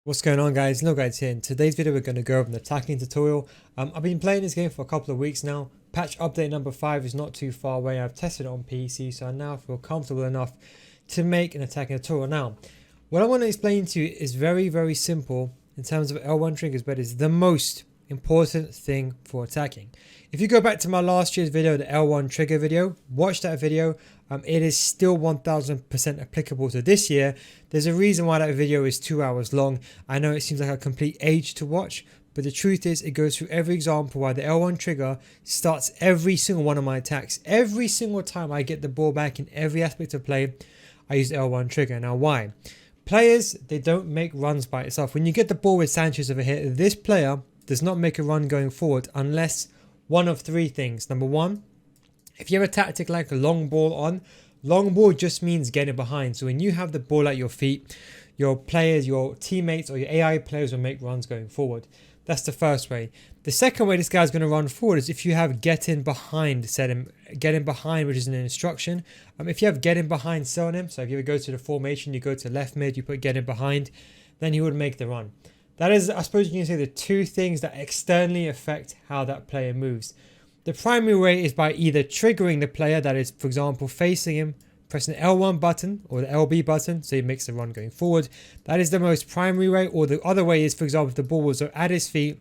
What's going on, guys? Guys here. In today's video we're going to go over an attacking tutorial. I've been playing this game for a couple of weeks now. Patch update number 5 is not too far away. I've tested it on PC, so I now feel comfortable enough to make an attacking tutorial. Now, what I want to explain to you is very simple in terms of L1 triggers, but it's the most important thing for attacking. If you go back to my last year's video, the L1 trigger video, watch that video. It is still 1000% applicable to this year. There's a reason why that video is 2 hours long. I know it seems like a complete age to watch, but the truth is it goes through every example why the L1 trigger starts every single one of my attacks. Every single time I get the ball back in every aspect of play, I use the L1 trigger. Now why? Players, they don't make runs by itself. When you get the ball with Sanchez over here, this player does not make a run going forward unless one of three things. Number one, if you have a tactic like a long ball on, long ball just means getting behind. So when you have the ball at your feet, your players, your teammates or your AI players will make runs going forward. That's the first way. The second way this guy's going to run forward is if you have get in behind set him, get in behind, which is an instruction. If you have get in behind set on him, so if you go to the formation, you go to left mid, you put get in behind, then he would make the run. That is, I suppose you can say, the two things that externally affect how that player moves. The primary way is by either triggering the player, that is, for example, facing him, pressing the L1 button or the LB button, so he makes the run going forward. That is the most primary way. Or the other way is, for example, if the ball was at his feet,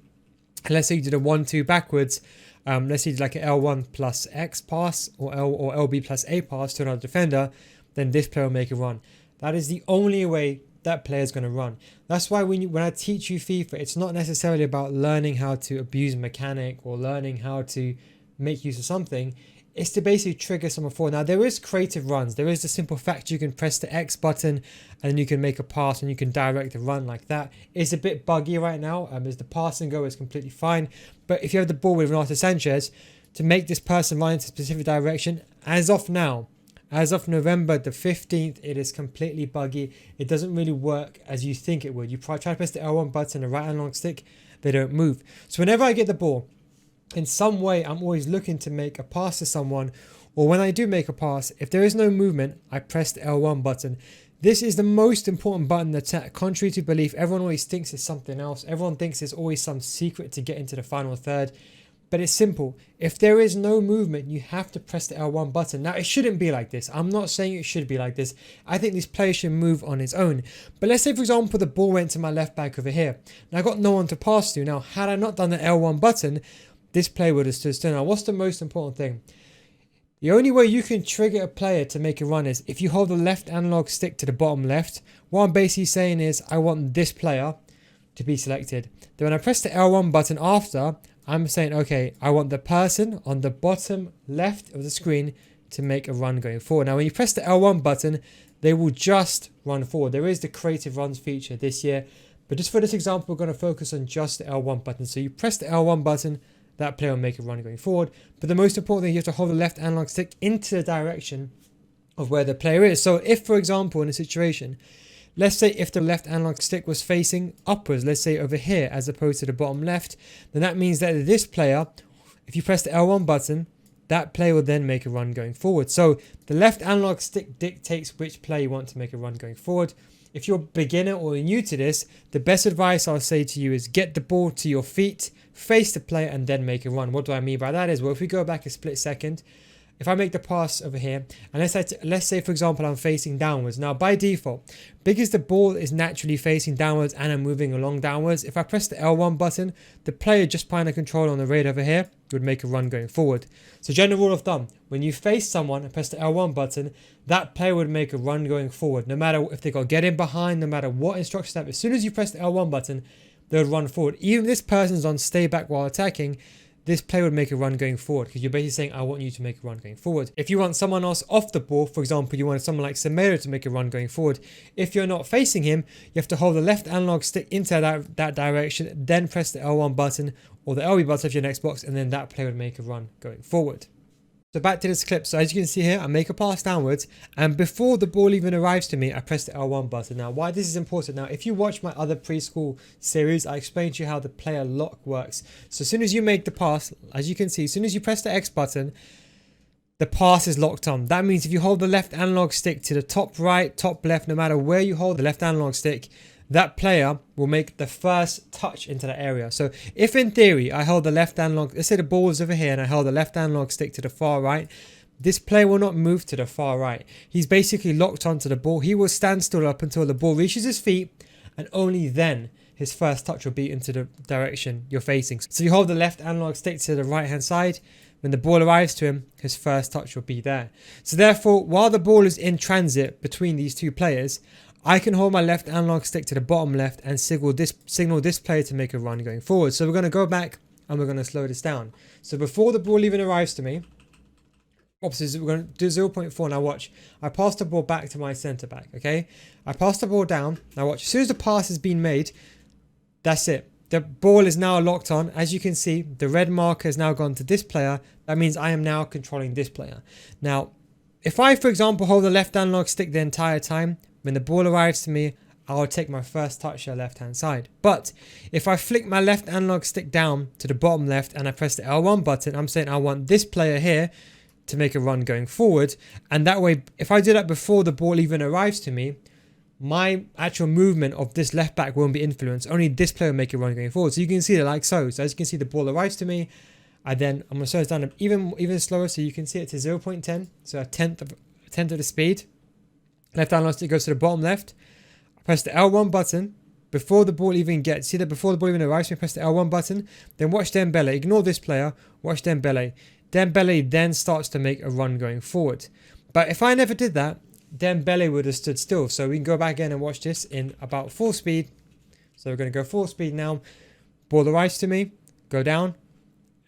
and let's say you did a 1-2 backwards, let's say you did like an L1 plus X pass or LB plus A pass to another defender, then this player will make a run. That is the only way that player is going to run. That's why when I teach you FIFA, it's not necessarily about learning how to abuse mechanic or learning how to make use of something. It's to basically trigger someone forward. Now there is creative runs. There is the simple fact you can press the X button and then you can make a pass and you can direct a run like that. It's a bit buggy right now. As the pass and go is completely fine. But if you have the ball with Renato Sanchez, to make this person run into a specific direction, as of now, as of November the 15th, it is completely buggy. It doesn't really work as you think it would. You try to press the L1 button and right analog stick, they don't move. So whenever I get the ball, in some way, I'm always looking to make a pass to someone, or when I do make a pass, if there is no movement, I press the L1 button. This is the most important button in the attack. Contrary to belief, everyone always thinks it's something else. Everyone thinks there's always some secret to get into the final third. But it's simple. If there is no movement, you have to press the L1 button. Now, it shouldn't be like this. I'm not saying it should be like this. I think this player should move on his own. But let's say, for example, the ball went to my left back over here. Now, I got no one to pass to. Now, had I not done the L1 button, this player would have stood still. Now, what's the most important thing? The only way you can trigger a player to make a run is if you hold the left analog stick to the bottom left. What I'm basically saying is I want this player to be selected. Then when I press the L1 button after, I'm saying, okay, I want the person on the bottom left of the screen to make a run going forward. Now, when you press the L1 button, they will just run forward. There is the creative runs feature this year, but just for this example, we're going to focus on just the L1 button. So you press the L1 button, that player will make a run going forward. But the most important thing, you have to hold the left analog stick into the direction of where the player is. So if, for example, in a situation, let's say if the left analog stick was facing upwards, let's say over here as opposed to the bottom left, then that means that this player, if you press the L1 button, that player will then make a run going forward. So the left analog stick dictates which player you want to make a run going forward. If you're a beginner or new to this, the best advice I'll say to you is get the ball to your feet, face the player, and then make a run. What do I mean by that is, well, if we go back a split second, if I make the pass over here, and let's say for example I'm facing downwards. Now by default, because the ball is naturally facing downwards and I'm moving along downwards, if I press the L1 button, the player just behind the controller on the radar over here would make a run going forward. So general rule of thumb, when you face someone and press the L1 button, that player would make a run going forward. No matter if they got get in behind, no matter what instructions they have, as soon as you press the L1 button, they would run forward. Even if this person's on stay back while attacking, this player would make a run going forward because you're basically saying, I want you to make a run going forward. If you want someone else off the ball, for example, you want someone like Semedo to make a run going forward, if you're not facing him, you have to hold the left analog stick into that direction, then press the L1 button or the LB button if you're in Xbox, and then that player would make a run going forward. So back to this clip. So as you can see here, I make a pass downwards, and before the ball even arrives to me, I press the L1 button. Now, why this is important? Now, if you watch my other preschool series, I explained to you how the player lock works. So as soon as you make the pass, as you can see, as soon as you press the X button, the pass is locked on. That means if you hold the left analog stick to the top right, top left, no matter where you hold the left analog stick, that player will make the first touch into that area. So if in theory I held the left analog, let's say the ball was over here and I held the left analog stick to the far right, this player will not move to the far right. He's basically locked onto the ball. He will stand still up until the ball reaches his feet, and only then his first touch will be into the direction you're facing. So you hold the left analog stick to the right hand side. When the ball arrives to him, his first touch will be there. So therefore, while the ball is in transit between these two players, I can hold my left analog stick to the bottom left and signal this player to make a run going forward. So we're going to go back and we're going to slow this down. So before the ball even arrives to me, we're going to do 0.4. Now watch. I pass the ball back to my centre back, okay? I pass the ball down. Now watch. As soon as the pass has been made, that's it. The ball is now locked on. As you can see, the red marker has now gone to this player. That means I am now controlling this player. Now, if I, for example, hold the left analog stick the entire time, when the ball arrives to me, I'll take my first touch to the left-hand side. But if I flick my left analog stick down to the bottom left and I press the L1 button, I'm saying I want this player here to make a run going forward. And that way, if I do that before the ball even arrives to me, my actual movement of this left back won't be influenced. Only this player will make a run going forward. So you can see it like so. So as you can see, the ball arrives to me. I'm going to slow it down even slower, so you can see it to 0.10. So a tenth of the speed. Left analog stick goes to the bottom left. I press the L1 button before the ball even gets. See that before the ball even arrives, we press the L1 button. Then watch Dembele. Ignore this player. Watch Dembele. Dembele then starts to make a run going forward. But if I never did that, Dembele would have stood still. So we can go back again and watch this in about full speed. So we're going to go full speed now. Ball arrives to me. Go down.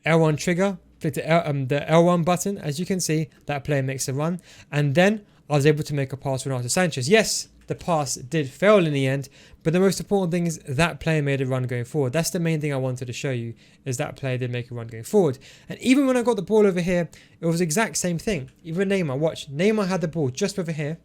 L1 trigger. Click the L1 button. As you can see, that player makes a run. And then I was able to make a pass for Renato Sanchez. Yes, the pass did fail in the end. But the most important thing is that player made a run going forward. That's the main thing I wanted to show you, is that player did make a run going forward. And even when I got the ball over here, it was the exact same thing. Even Neymar, watch. Neymar had the ball just over here.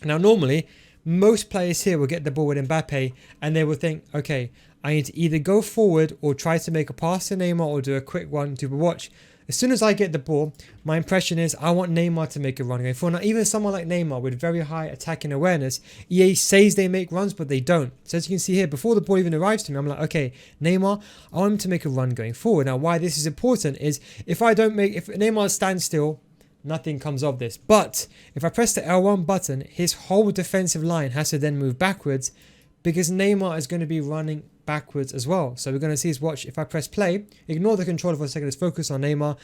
Now normally, most players here will get the ball with Mbappe and they will think, okay, I need to either go forward or try to make a pass to Neymar or do a quick one to watch. As soon as I get the ball, my impression is I want Neymar to make a run going forward. Now, even someone like Neymar with very high attacking awareness, EA says they make runs, but they don't. So as you can see here, before the ball even arrives to me, I'm like, okay, Neymar, I want him to make a run going forward. Now, why this is important is if Neymar stands still, nothing comes of this. But if I press the L1 button, his whole defensive line has to then move backwards because Neymar is going to be running backwards as well. So we're going to see his watch. If I press play, ignore the controller for a second, let's focus on Neymar.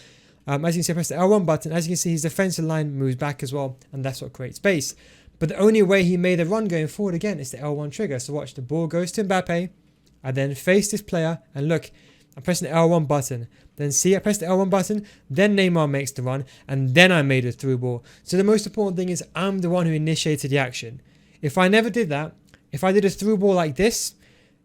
As you can see, I press the L1 button. As you can see, his defensive line moves back as well, and that's what creates space. But the only way he made a run going forward again is the L1 trigger. So watch, the ball goes to Mbappe. I then face this player, and look, I'm pressing the L1 button. Then see, I press the L1 button, then Neymar makes the run, and then I made a through ball. So the most important thing is I'm the one who initiated the action. If I never did that, if I did a through ball like this,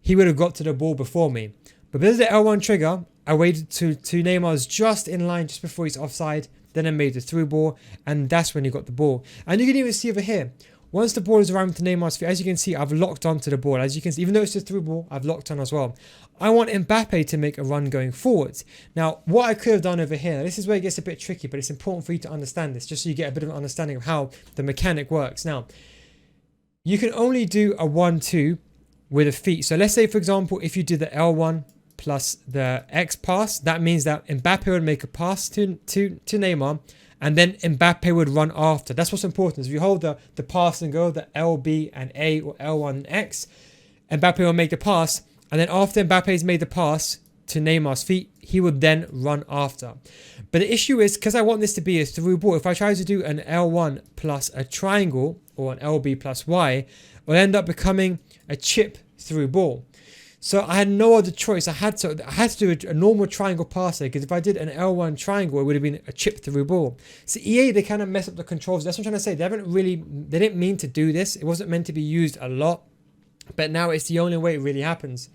he would have got to the ball before me. But because of the L1 trigger, I waited to Neymar's just in line, just before he's offside. Then I made the through ball, and that's when he got the ball. And you can even see over here, once the ball is around to Neymar's feet, as you can see, I've locked onto the ball. As you can see, even though it's a through ball, I've locked on as well. I want Mbappe to make a run going forward. Now, what I could have done over here, this is where it gets a bit tricky, but it's important for you to understand this, just so you get a bit of an understanding of how the mechanic works. Now, you can only do a 1-2 with a feet. So let's say, for example, if you do the L1 plus the X pass, that means that Mbappe would make a pass to Neymar, and then Mbappe would run after. That's what's important. If you hold the pass and go, the LB and A or L1 and X, Mbappe will make the pass, and then after Mbappe's made the pass to Neymar's feet, he would then run after. But the issue is, because I want this to be a through ball, if I try to do an L1 plus a triangle or an LB plus Y, it will end up becoming a chip through ball. So I had no other choice. I had to do a normal triangle pass there, because if I did an L1 triangle, it would have been a chip through ball. So EA, they kind of mess up the controls. That's what I'm trying to say. They didn't mean to do this. It wasn't meant to be used a lot, but now it's the only way it really happens.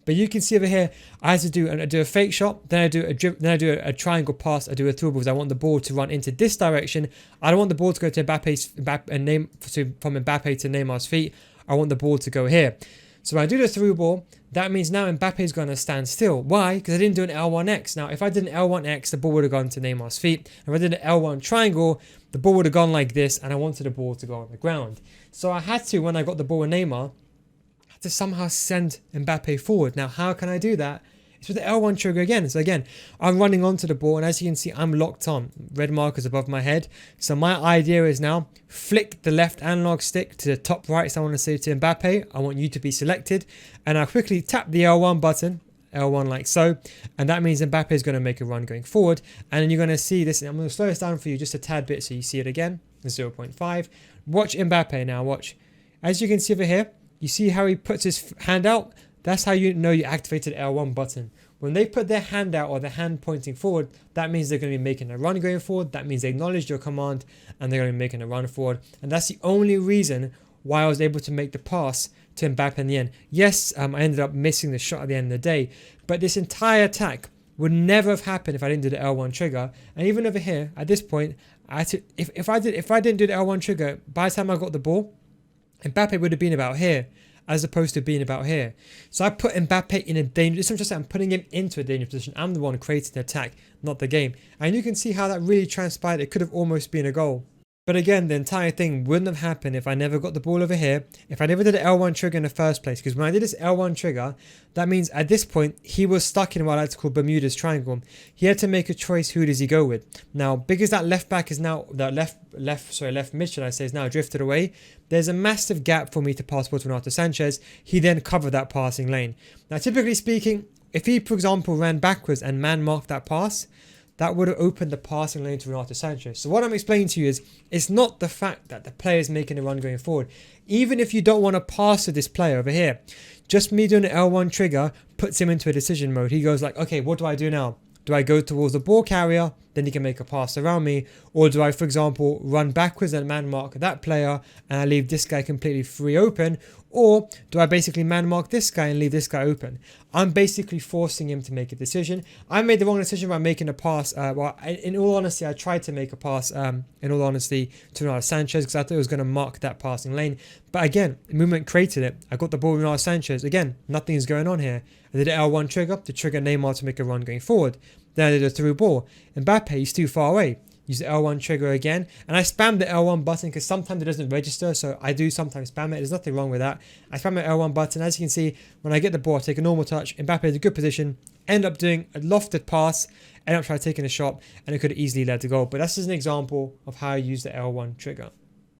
But you can see over here, I had to do a fake shot, then I do a triangle pass, I do a through ball because I want the ball to run into this direction. I don't want the ball to go to from Mbappe to Neymar's feet. I want the ball to go here. So when I do the through ball, that means now Mbappe is going to stand still. Why? Because I didn't do an L1X. Now, if I did an L1X, the ball would have gone to Neymar's feet. If I did an L1 triangle, the ball would have gone like this, and I wanted the ball to go on the ground. So I had to, when I got the ball with Neymar, have to somehow send Mbappe forward. Now, how can I do that? It's with the L1 trigger again. So again, I'm running onto the ball, and as you can see, I'm locked on. Red markers above my head. So my idea is now flick the left analog stick to the top right. So I want to say to Mbappe, I want you to be selected, and I quickly tap the L1 button. L1 like so, and that means Mbappe is going to make a run going forward, and then you're going to see this. I'm going to slow this down for you just a tad bit so you see it again. 0.5. Watch Mbappe now. Watch. As you can see over here, you see how he puts his hand out. That's how you know you activated L1 button. When they put their hand out or their hand pointing forward, that means they're going to be making a run going forward. That means they acknowledged your command and they're going to be making a run forward. And that's the only reason why I was able to make the pass to Mbappe in the end. Yes, I ended up missing the shot at the end of the day, but this entire attack would never have happened if I didn't do the L1 trigger. And even over here, at this point, I had to, if I didn't do the L1 trigger, by the time I got the ball, Mbappe would have been about here, as opposed to being about here. So I put Mbappe in a dangerous, it's not just that I'm putting him into a dangerous position, I'm the one creating the attack, not the game. And you can see how that really transpired. It could have almost been a goal. But again, the entire thing wouldn't have happened if I never got the ball over here, if I never did the L1 trigger in the first place. Because when I did this L1 trigger, that means at this point, he was stuck in what I like to call Bermuda's Triangle. He had to make a choice, who does he go with? Now, because that left back is now, that left mid, should I say, is now drifted away, there's a massive gap for me to pass ball to Renato Sanchez. He then covered that passing lane. Now, typically speaking, if he, for example, ran backwards and man-marked that pass, that would have opened the passing lane to Renato Sanchez. So what I'm explaining to you is, it's not the fact that the player is making a run going forward. Even if you don't want to pass to this player over here, just me doing an L1 trigger puts him into a decision mode. He goes like, okay, what do I do now? Do I go towards the ball carrier, then he can make a pass around me? Or do I, for example, run backwards and man mark that player and I leave this guy completely free open? Or do I basically man mark this guy and leave this guy open? I'm basically forcing him to make a decision. I made the wrong decision by making a pass. In all honesty, I tried to make a pass, in all honesty, to Renato Sanchez because I thought it was going to mark that passing lane. But again, movement created it. I got the ball with Renato Sanchez. Again, nothing is going on here. I did an L1 trigger to trigger Neymar to make a run going forward. Then I did a through ball. Mbappe, he's too far away. Use the L1 trigger again. And I spam the L1 button because sometimes it doesn't register. So I do sometimes spam it. There's nothing wrong with that. I spam the L1 button. As you can see, when I get the ball, I take a normal touch. Mbappe is in a good position. End up doing a lofted pass. End up trying to take a shot. And it could have easily led to goal. But that's just an example of how I use the L1 trigger.